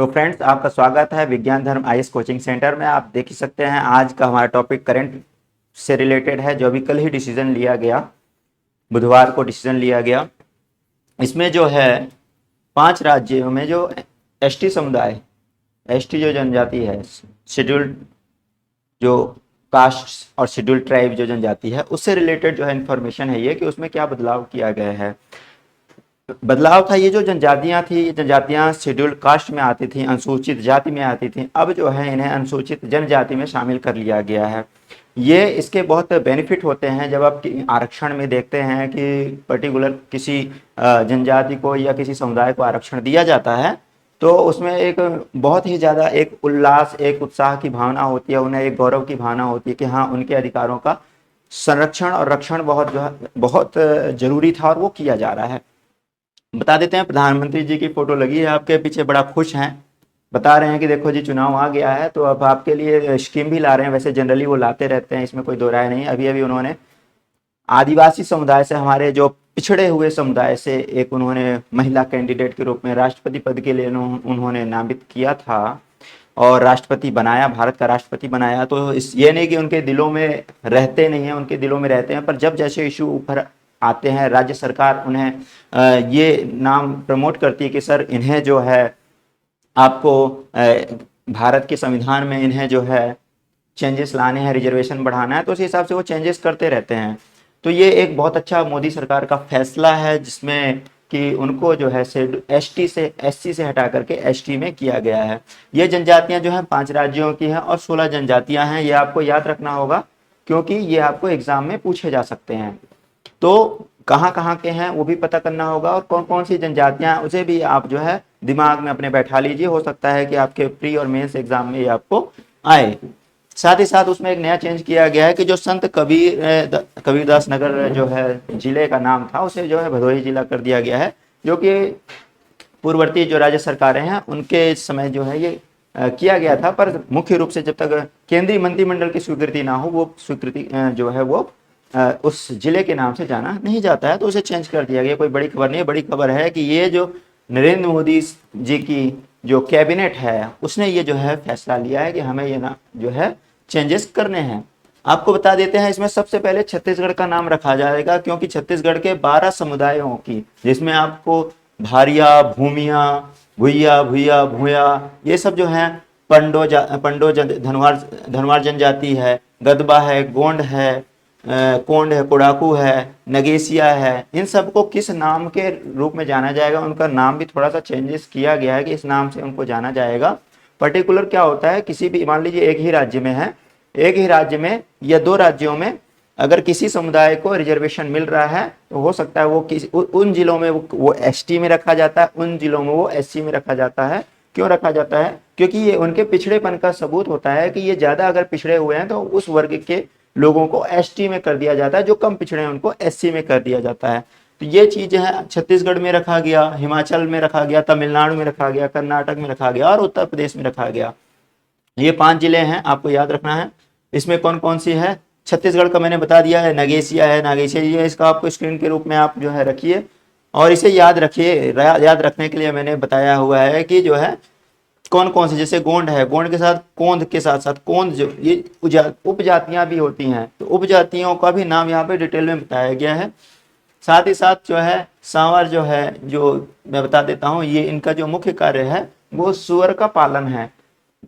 तो फ्रेंड्स, आपका स्वागत है विज्ञान धर्म आईएएस कोचिंग सेंटर में। आप देख ही सकते हैं आज का हमारा टॉपिक करंट से रिलेटेड है, जो अभी कल ही डिसीजन लिया गया, बुधवार को डिसीजन लिया गया। इसमें जो है 5 राज्यों में जो एसटी समुदाय, एसटी जो जनजाति है, शेड्यूल्ड जो कास्ट और शेड्यूल्ड ट्राइब जो जनजाति है, उससे रिलेटेड जो है इन्फॉर्मेशन है ये कि उसमें क्या बदलाव किया गया है। बदलाव था, ये जो जनजातियां थी, ये जनजातियां शेड्यूल्ड कास्ट में आती थी, अनुसूचित जाति में आती थी, अब जो है इन्हें अनुसूचित जनजाति में शामिल कर लिया गया है। ये इसके बहुत बेनिफिट होते हैं। जब आप आरक्षण में देखते हैं कि पर्टिकुलर किसी जनजाति को या किसी समुदाय को आरक्षण दिया जाता है, तो उसमें एक बहुत ही ज़्यादा एक उल्लास, एक उत्साह की भावना होती है, उन्हें एक गौरव की भावना होती है कि हाँ, उनके अधिकारों का संरक्षण और रक्षण बहुत जो है बहुत जरूरी था और वो किया जा रहा है। बता देते हैं, प्रधानमंत्री जी की फोटो लगी है आपके पीछे, बड़ा खुश हैं, बता रहे हैं कि देखो जी, चुनाव आ गया है तो अब आपके लिए स्कीम भी ला रहे हैं। वैसे जनरली वो लाते रहते हैं, इसमें कोई दो राय नहीं। अभी अभी उन्होंने आदिवासी समुदाय से, हमारे जो पिछड़े हुए समुदाय से, एक उन्होंने महिला कैंडिडेट के रूप में राष्ट्रपति पद के लिए उन्होंने नामित किया था और राष्ट्रपति बनाया, भारत का राष्ट्रपति बनाया। तो इस ये नहीं कि उनके दिलों में रहते नहीं हैं, उनके दिलों में रहते हैं, पर जब जैसे इशू ऊपर आते हैं, राज्य सरकार उन्हें ये नाम प्रमोट करती है कि सर इन्हें जो है आपको भारत के संविधान में इन्हें जो है चेंजेस लाने हैं, रिजर्वेशन बढ़ाना है, तो उस हिसाब से वो चेंजेस करते रहते हैं। तो ये एक बहुत अच्छा मोदी सरकार का फैसला है, जिसमें कि उनको जो है एसटी से, एससी से हटा करके एसटी में किया गया है। ये जनजातियां जो हैं 5 राज्यों की हैं और 16 जनजातियां हैं। ये आपको याद रखना होगा, क्योंकि ये आपको एग्जाम में पूछे जा सकते हैं। तो कहाँ कहाँ के हैं वो भी पता करना होगा, और कौन कौन सी जनजातियां, उसे भी आप जो है दिमाग में अपने बैठा लीजिए। हो सकता है कि आपके प्री और मेंस एग्जाम में ये आपको आए। साथ ही साथ उसमें एक नया चेंज किया गया है कि जो संत कबीरदास नगर जो है जिले का नाम था, उसे जो है भदोही जिला कर दिया गया है, जो कि पूर्ववर्ती जो राज्य सरकारें हैं उनके समय जो है ये किया गया था। पर मुख्य रूप से जब तक केंद्रीय मंत्रिमंडल की स्वीकृति ना हो, वो स्वीकृति जो है वो उस जिले के नाम से जाना नहीं जाता है, तो उसे चेंज कर दिया गया। कोई बड़ी खबर नहीं है। बड़ी खबर है कि ये जो नरेंद्र मोदी जी की जो कैबिनेट है, उसने ये जो है फैसला लिया है कि हमें ये ना जो है चेंजेस करने हैं। आपको बता देते हैं, इसमें सबसे पहले छत्तीसगढ़ का नाम रखा जाएगा, क्योंकि छत्तीसगढ़ के 12 समुदायों की, जिसमें आपको भारिया, भूमिया, भुइया, भुइया, भूया, ये सब जो है, धनवार जनजाति है, गदबा है, गोंड है, कोंड है, कोडाकू है, नगेसिया है, इन सबको किस नाम के रूप में जाना जाएगा, उनका नाम भी थोड़ा सा चेंजेस किया गया है कि इस नाम से उनको जाना जाएगा। पर्टिकुलर क्या होता है, किसी भी, मान लीजिए एक ही राज्य में है, एक ही राज्य में या 2 राज्यों में अगर किसी समुदाय को रिजर्वेशन मिल रहा है, तो हो सकता है वो किसी उन जिलों में वो एसटी में रखा जाता है, उन जिलों में वो एससी में रखा जाता है। क्यों रखा जाता है? क्योंकि ये उनके पिछड़ेपन का सबूत होता है कि ये ज्यादा अगर पिछड़े हुए हैं तो उस वर्ग के लोगों को एसटी में कर दिया जाता है, जो कम पिछड़े हैं उनको एससी में कर दिया जाता है। तो ये चीज है, छत्तीसगढ़ में रखा गया, हिमाचल में रखा गया, तमिलनाडु में रखा गया, कर्नाटक में रखा गया और उत्तर प्रदेश में रखा गया। ये 5 जिले हैं, आपको याद रखना है। इसमें कौन कौन सी है? छत्तीसगढ़ का मैंने बता दिया है, नगेसिया है, नागेसिया ये, इसका आपको स्क्रीन के रूप में आप जो है रखिए और इसे याद रखिए। याद रखने के लिए मैंने बताया हुआ है कि जो है कौन कौन से, जैसे गोंड है, गोंड के साथ कोंद के साथ साथ कोंद, जो ये उपजातियां भी होती हैं, तो उपजातियों का भी नाम यहाँ पे डिटेल में बताया गया है। साथ ही साथ जो है सांवर जो है, जो मैं बता देता हूँ, ये इनका जो मुख्य कार्य है वो सूअर का पालन है,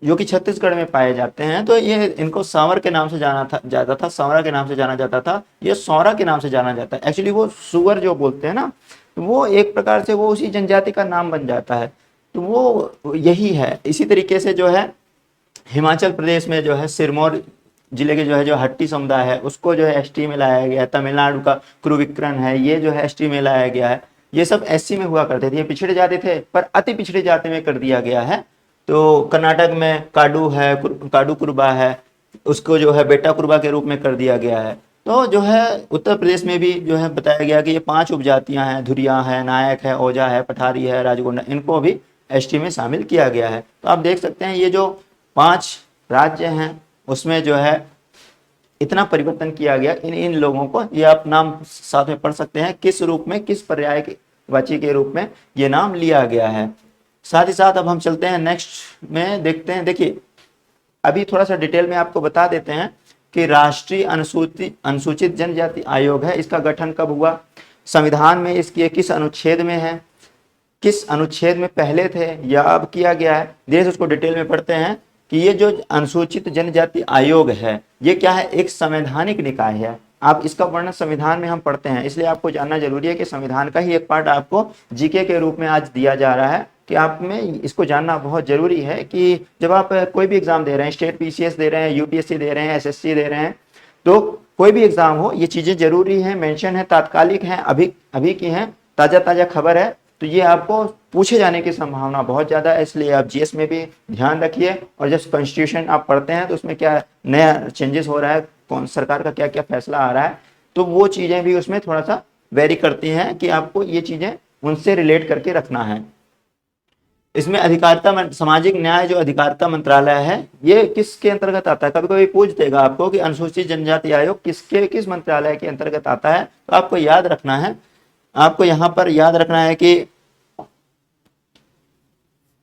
जो कि छत्तीसगढ़ में पाए जाते हैं। तो ये इनको सांवर के नाम से जाता था, सांवरा के नाम से जाना जाता था, ये सौरा के नाम से जाना जाता है। एक्चुअली वो सूअर जो बोलते हैं ना, वो एक प्रकार से वो उसी जनजाति का नाम बन जाता है, तो वो यही है। इसी तरीके से जो है हिमाचल प्रदेश में जो है सिरमौर जिले के जो है जो हट्टी समुदाय है, उसको जो है एसटी में लाया गया है। तमिलनाडु का कुरुविक्रन है, ये जो है एसटी में लाया गया है। ये सब एससी में हुआ करते थे, ये पिछड़े जाते थे, पर अति पिछड़े जाति में कर दिया गया है। तो कर्नाटक में काडू है, काडू कुरुबा है, उसको जो है बेटा कुरुबा के रूप में कर दिया गया है। तो जो है उत्तर प्रदेश में भी जो है बताया गया कि ये 5 उपजातियां हैं, धुरिया है, नायक है, ओझा है, पठारी है, राजगोंडा, इनको भी एसटी में शामिल किया गया है। तो आप देख सकते हैं ये जो 5 राज्य हैं उसमें जो है इतना परिवर्तन किया गया। इन लोगों को, ये आप नाम साथ में पढ़ सकते हैं, किस रूप में, किस पर्याय वाची के रूप में ये नाम लिया गया है। साथ ही साथ अब हम चलते हैं नेक्स्ट में, देखते हैं। देखिए अभी थोड़ा सा डिटेल में आपको बता देते हैं कि राष्ट्रीय अनुसूचित जनजाति आयोग है, इसका गठन कब हुआ, संविधान में इसकी किस अनुच्छेद में है, किस अनुच्छेद में पहले थे या अब किया गया है, देश उसको डिटेल में पढ़ते हैं कि ये जो अनुसूचित जनजाति आयोग है ये क्या है, एक संवैधानिक निकाय है। आप इसका वर्णन संविधान में हम पढ़ते हैं, इसलिए आपको जानना जरूरी है कि संविधान का ही एक पार्ट आपको जीके के रूप में आज दिया जा रहा है कि आप में इसको जानना बहुत जरूरी है कि जब आप कोई भी एग्जाम दे रहे हैं, स्टेट पीसीएस दे रहे हैं, यूपीएससी दे रहे हैं, एसएससी दे रहे हैं, तो कोई भी एग्जाम हो ये चीजें जरूरी है, मेंशन है, तात्कालिक है, अभी की है, ताजा ताजा खबर है, तो ये आपको पूछे जाने की संभावना बहुत ज्यादा है। इसलिए आप जीएस में भी ध्यान रखिए, और जब कॉन्स्टिट्यूशन आप पढ़ते हैं तो उसमें क्या नया चेंजेस हो रहा है, कौन सरकार का क्या क्या फैसला आ रहा है, तो वो चीजें भी उसमें थोड़ा सा वेरी करती हैं कि आपको ये चीजें उनसे रिलेट करके रखना है। इसमें अधिकारिता सामाजिक न्याय जो अधिकारिता मंत्रालय है ये किसके अंतर्गत आता है, कभी कभी पूछ देगा आपको कि अनुसूचित जनजाति आयोग किस मंत्रालय के अंतर्गत आता है, तो आपको याद रखना है, आपको यहाँ पर याद रखना है कि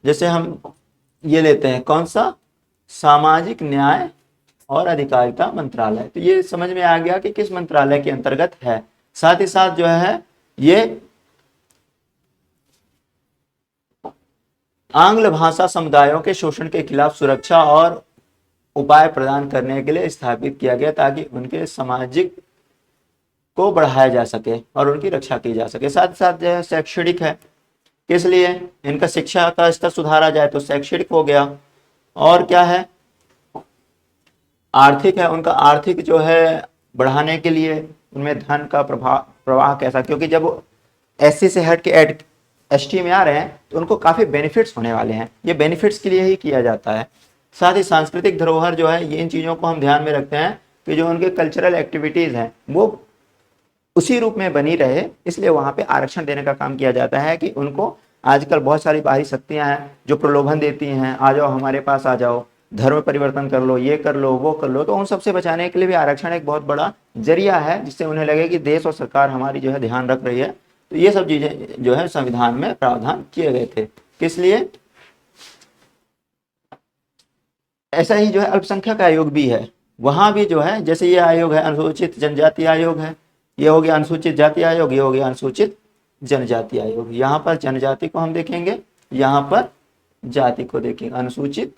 जैसे हम ये लेते हैं कौन सा, सामाजिक न्याय और अधिकारिता मंत्रालय, तो ये समझ में आ गया कि किस मंत्रालय के अंतर्गत है। साथ ही साथ जो है ये आंग्ल भाषा समुदायों के शोषण के खिलाफ सुरक्षा और उपाय प्रदान करने के लिए स्थापित किया गया ताकि उनके सामाजिक को बढ़ाया जा सके और उनकी रक्षा की जा सके। साथ ही साथ जो है शैक्षणिक है, किस लिए, इनका शिक्षा का स्तर सुधारा जाए तो शैक्षणिक हो गया, और क्या है, आर्थिक है, उनका आर्थिक जो है बढ़ाने के लिए उनमें धन का प्रवाह कैसा, क्योंकि जब एससी से हट के एसटी में आ रहे हैं तो उनको काफी बेनिफिट्स होने वाले हैं, ये बेनिफिट्स के लिए ही किया जाता है। साथ ही सांस्कृतिक धरोहर जो है, ये इन चीजों को हम ध्यान में रखते हैं कि जो उनके कल्चरल एक्टिविटीज हैं वो उसी रूप में बनी रहे, इसलिए वहां पे आरक्षण देने का काम किया जाता है कि उनको, आजकल बहुत सारी बाहरी शक्तियां हैं जो प्रलोभन देती हैं, आ जाओ हमारे पास आ जाओ, धर्म परिवर्तन कर लो, ये कर लो, वो कर लो, तो उन सबसे बचाने के लिए भी आरक्षण एक बहुत बड़ा जरिया है जिससे उन्हें लगे कि देश और सरकार हमारी जो है ध्यान रख रही है। तो ये सब चीजें जो है संविधान में प्रावधान किए गए थे, किस लिए। ऐसा ही जो है अल्पसंख्यक आयोग भी है, वहां भी जो है जैसे ये आयोग है अनुसूचित जनजाति आयोग है, ये हो गया अनुसूचित जाति आयोग, ये हो गया अनुसूचित जनजाति आयोग। यहाँ पर जनजाति को हम देखेंगे, यहाँ पर जाति को देखेंगे, अनुसूचित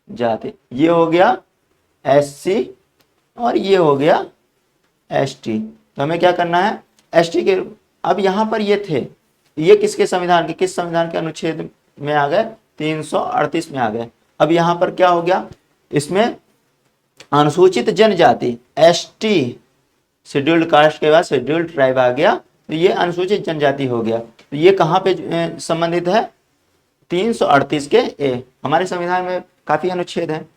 जाति, ये हो गया एससी और ये हो गया एसटी। तो हमें क्या करना है, एसटी के, अब यहाँ पर ये थे, ये किसके संविधान के, किस संविधान के अनुच्छेद में आ गए, 338 में आ गए। अब यहाँ पर क्या हो गया, इसमें अनुसूचित जनजाति एसटी, शेड्यूल्ड कास्ट के बाद शेड्यूल्ड ट्राइब आ गया, तो ये अनुसूचित जनजाति हो गया। तो ये कहाँ पे संबंधित है, 338 के ए। हमारे संविधान में काफी अनुच्छेद हैं,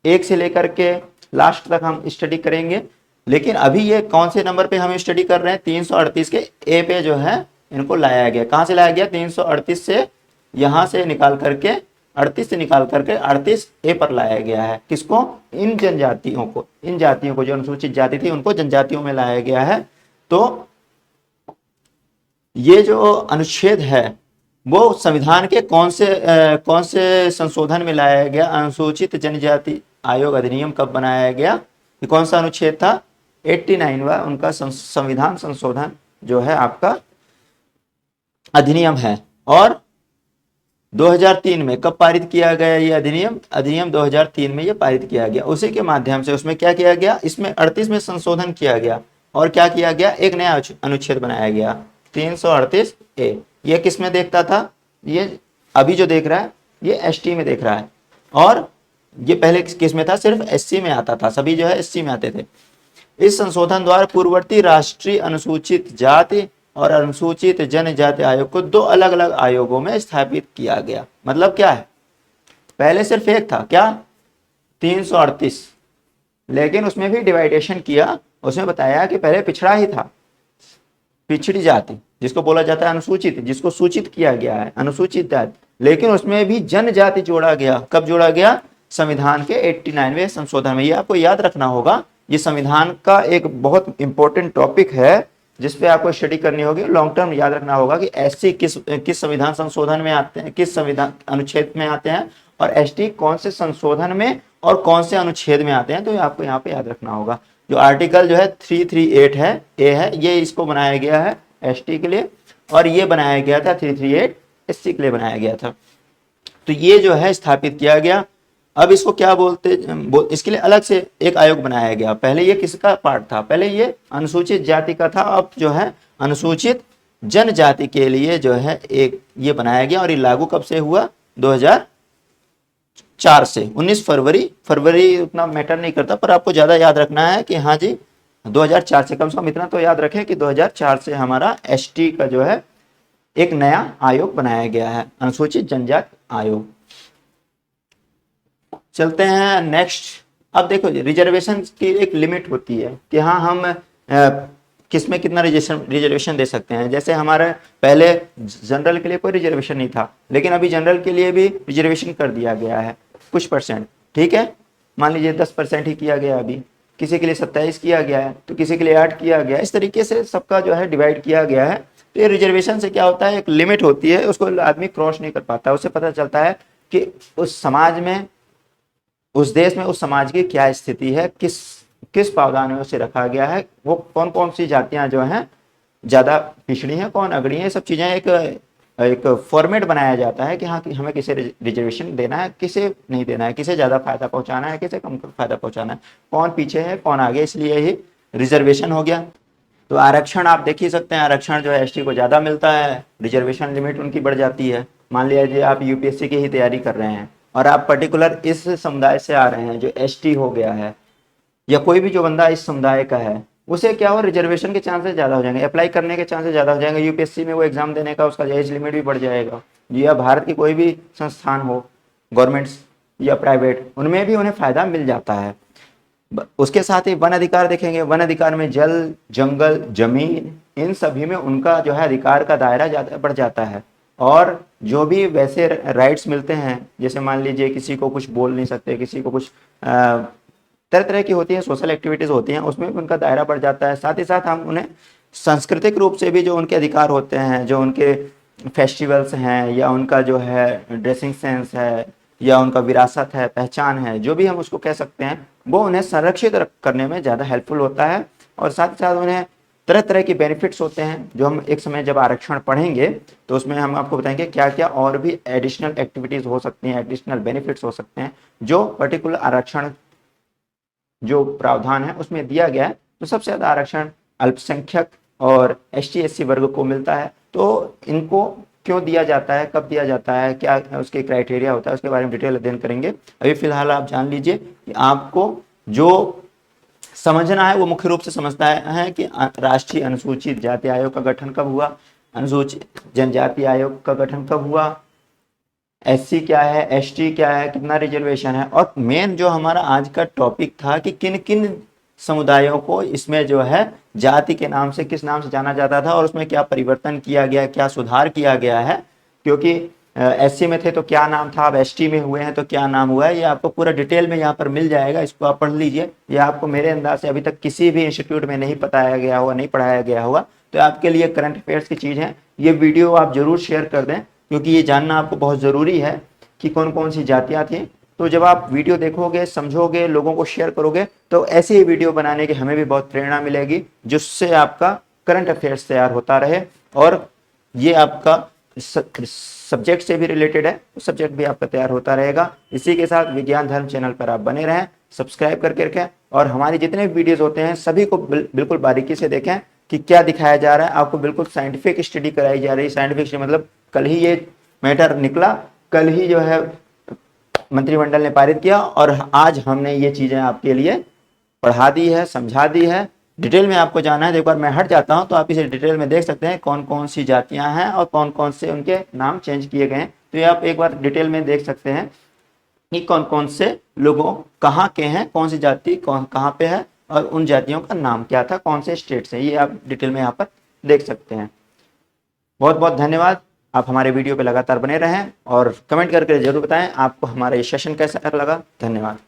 एक से लेकर के लास्ट तक हम स्टडी करेंगे, लेकिन अभी ये कौन से नंबर पे हम स्टडी कर रहे हैं, 338 के ए पे जो है इनको लाया गया। कहाँ से लाया गया, 338 से, यहाँ से निकाल करके 38 से निकाल करके 38 ए पर लाया गया है। किसको, इन जनजातियों को, इन जातियों को, जो अनुसूचित जाति थी उनको जनजातियों में लाया गया है। तो ये जो अनुच्छेद है वो संविधान के कौन से संशोधन में लाया गया, अनुसूचित जनजाति आयोग अधिनियम कब बनाया गया, ये कौन सा अनुच्छेद था, 89वां उनका संविधान संशोधन जो है आपका अधिनियम है। और 2003 में कब पारित किया गया ये अधिनियम 2003 में ये पारित किया गया। उसी के माध्यम से उसमें क्या किया गया, इसमें 38 में संशोधन किया गया और क्या किया गया, एक नया अनुच्छेद बनाया गया 338 ए। ये किस में देखता था, ये अभी जो देख रहा है ये एसटी में देख रहा है, और ये पहले किस में था, सिर्फ एससी में आता था, सभी जो है एससी में आते थे। इस संशोधन द्वारा पूर्ववर्ती राष्ट्रीय अनुसूचित जाति और अनुसूचित जनजाति आयोग को दो अलग अलग आयोगों में स्थापित किया गया। मतलब क्या है, पहले सिर्फ एक था, क्या, 338, लेकिन उसमें भी डिवाइडेशन किया, उसमें बताया कि पहले पिछड़ा ही था, पिछड़ी जाति जिसको बोला जाता है अनुसूचित, जिसको सूचित किया गया है अनुसूचित जाति, लेकिन उसमें भी जनजाति जोड़ा गया। कब जोड़ा गया, संविधान के 89वें संशोधन में। ये आपको याद रखना होगा, ये संविधान का एक बहुत इंपॉर्टेंट टॉपिक है जिस पे आपको स्टडी करनी होगी, लॉन्ग टर्म याद रखना होगा कि एससी किस संविधान संशोधन में आते हैं, किस संविधान अनुच्छेद में आते हैं, और एसटी कौन से संशोधन में और कौन से अनुच्छेद में आते हैं। तो आपको यहाँ पे याद रखना होगा। जो आर्टिकल जो है 338 है, ए है, ये इसको बनाया गया है एसटी के लिए, और ये बनाया गया था 338 एससी के लिए बनाया गया था। तो ये जो है स्थापित किया गया। अब इसको क्या इसके लिए अलग से एक आयोग बनाया गया। पहले ये किसका पार्ट था? पहले ये अनुसूचित जाति का था। अब जो है अनुसूचित जनजाति के लिए जो है एक ये बनाया गया, और ये लागू कब से हुआ? 2004 से। 19 फरवरी उतना मैटर नहीं करता, पर आपको ज्यादा याद रखना है कि हाँ जी 2004 से, कम से कम इतना तो याद रखें कि 2004 से हमारा एसटी का जो है एक नया आयोग बनाया गया है, अनुसूचित जनजाति आयोग। चलते हैं नेक्स्ट। अब देखो रिजर्वेशन की एक लिमिट होती है कि हाँ हम किस में कितना रिजर्वेशन दे सकते हैं। जैसे हमारे पहले जनरल के लिए कोई रिजर्वेशन नहीं था, लेकिन अभी जनरल के लिए भी रिजर्वेशन कर दिया गया है कुछ परसेंट, ठीक है। मान लीजिए 10% ही किया गया, अभी किसी के लिए 27 किया गया है, तो किसी के लिए 8 किया गया। इस तरीके से सबका जो है डिवाइड किया गया है। तो ये रिजर्वेशन से क्या होता है, एक लिमिट होती है, उसको आदमी क्रॉस नहीं कर पाता। उससे पता चलता है कि उस समाज में, उस देश में, उस समाज की क्या स्थिति है, किस प्रावधान में उसे रखा गया है, वो कौन कौन सी जातियां जो हैं ज्यादा पिछड़ी हैं, कौन अग्रणी है। सब चीजें एक फॉर्मेट बनाया जाता है कि हाँ कि हमें किसे रिजर्वेशन देना है, किसे नहीं देना है, किसे ज्यादा फायदा पहुंचाना है, किसे कम फायदा पहुंचाना है, कौन पीछे है कौन आगे। इसलिए ही रिजर्वेशन हो गया। तो आरक्षण आप देख ही सकते हैं, आरक्षण जो है एसटी को ज्यादा मिलता है, रिजर्वेशन लिमिट उनकी बढ़ जाती है। मान लीजिए आप यूपीएससी की ही तैयारी कर रहे हैं और आप पर्टिकुलर इस समुदाय से आ रहे हैं जो एसटी हो गया है, या कोई भी जो बंदा इस समुदाय का है, उसे क्या हो, रिजर्वेशन के चांसेस ज्यादा हो जाएंगे, अप्लाई करने के चांसेस ज्यादा हो जाएंगे, यूपीएससी में वो एग्जाम देने का उसका एज लिमिट भी बढ़ जाएगा। या भारत की कोई भी संस्थान हो, गवर्नमेंट्स या प्राइवेट, उनमें भी उन्हें फायदा मिल जाता है। उसके साथ ही वन अधिकार देखेंगे, वन अधिकार में जल, जंगल, जमीन, इन सभी में उनका जो है अधिकार का दायरा बढ़ जाता है। और जो भी वैसे राइट्स मिलते हैं, जैसे मान लीजिए किसी को कुछ बोल नहीं सकते, किसी को कुछ तरह तरह की होती है, सोशल एक्टिविटीज होती हैं, उसमें भी उनका दायरा बढ़ जाता है। साथ ही साथ हम उन्हें सांस्कृतिक रूप से भी जो उनके अधिकार होते हैं, जो उनके फेस्टिवल्स हैं, या उनका जो है ड्रेसिंग सेंस है, या उनका विरासत है, पहचान है, जो भी हम उसको कह सकते हैं, वो उन्हें संरक्षित करने में ज़्यादा हेल्पफुल होता है। और साथ ही साथ उन्हें तरह तरह के बेनिफिट्स होते हैं, जो हम एक समय जब आरक्षण पढ़ेंगे तो उसमें हम आपको बताएंगे क्या क्या और भी एडिशनल एक्टिविटीज़ हो सकती हैं, एडिशनल बेनिफिट्स हो सकते हैं जो पर्टिकुलर आरक्षण जो प्रावधान है उसमें दिया गया है। तो सबसे ज़्यादा आरक्षण अल्पसंख्यक और एसटी एससी वर्ग को मिलता है। तो इनको क्यों दिया जाता है, कब दिया जाता है, क्या उसके क्राइटेरिया होता है, उसके बारे में डिटेल अध्ययन करेंगे। अभी फिलहाल आप जान लीजिए कि आपको जो समझना है वो मुख्य रूप से समझता है कि राष्ट्रीय अनुसूचित जाति आयोग का गठन कब हुआ, अनुसूचित जनजाति आयोग का गठन कब हुआ, एससी क्या है, एसटी क्या है, कितना रिजर्वेशन है, और मेन जो हमारा आज का टॉपिक था कि किन किन समुदायों को इसमें जो है जाति के नाम से, किस नाम से जाना जाता था, और उसमें क्या परिवर्तन किया गया, क्या सुधार किया गया है। क्योंकि एससी में थे तो क्या नाम था, अब एसटी में हुए हैं तो क्या नाम हुआ है, ये आपको पूरा डिटेल में यहाँ पर मिल जाएगा। इसको आप पढ़ लीजिए। ये आपको मेरे अंदाज से अभी तक किसी भी इंस्टीट्यूट में नहीं बताया गया होगा, नहीं पढ़ाया गया होगा। तो आपके लिए करंट अफेयर्स की चीज़ है। ये वीडियो आप जरूर शेयर कर दें, क्योंकि ये जानना आपको बहुत ज़रूरी है कि कौन कौन सी जातियाँ थी। तो जब आप वीडियो देखोगे, समझोगे, लोगों को शेयर करोगे, तो ऐसे ही वीडियो बनाने की हमें भी बहुत प्रेरणा मिलेगी, जिससे आपका करंट अफेयर्स तैयार होता रहे। और ये आपका सब्जेक्ट से भी रिलेटेड है, सब्जेक्ट भी आपका तैयार होता रहेगा। इसी के साथ विज्ञान धर्म चैनल पर आप बने रहें, सब्सक्राइब करके रखें, और हमारे जितने भी वीडियोस होते हैं सभी को बिल्कुल बारीकी से देखें कि क्या दिखाया जा रहा है। आपको बिल्कुल साइंटिफिक स्टडी कराई जा रही है। साइंटिफिक स्टडी मतलब कल ही ये मैटर निकला, कल ही जो है मंत्रिमंडल ने पारित किया, और आज हमने ये चीजें आपके लिए पढ़ा दी है, समझा दी है। डिटेल में आपको जाना है तो एक बार मैं हट जाता हूं, तो आप इसे डिटेल में देख सकते हैं कौन कौन सी जातियां हैं और कौन कौन से उनके नाम चेंज किए गए हैं। तो ये आप एक बार डिटेल में देख सकते हैं कि कौन कौन से लोगों कहाँ के हैं, कौन सी जाति कौन कहाँ पे है, और उन जातियों का नाम क्या था, कौन से स्टेट से, ये आप डिटेल में यहाँ पर देख सकते हैं। बहुत बहुत धन्यवाद। आप हमारे वीडियो पे लगातार बने रहें और कमेंट करके जरूर बताएं आपको हमारा ये सेशन कैसा लगा। धन्यवाद।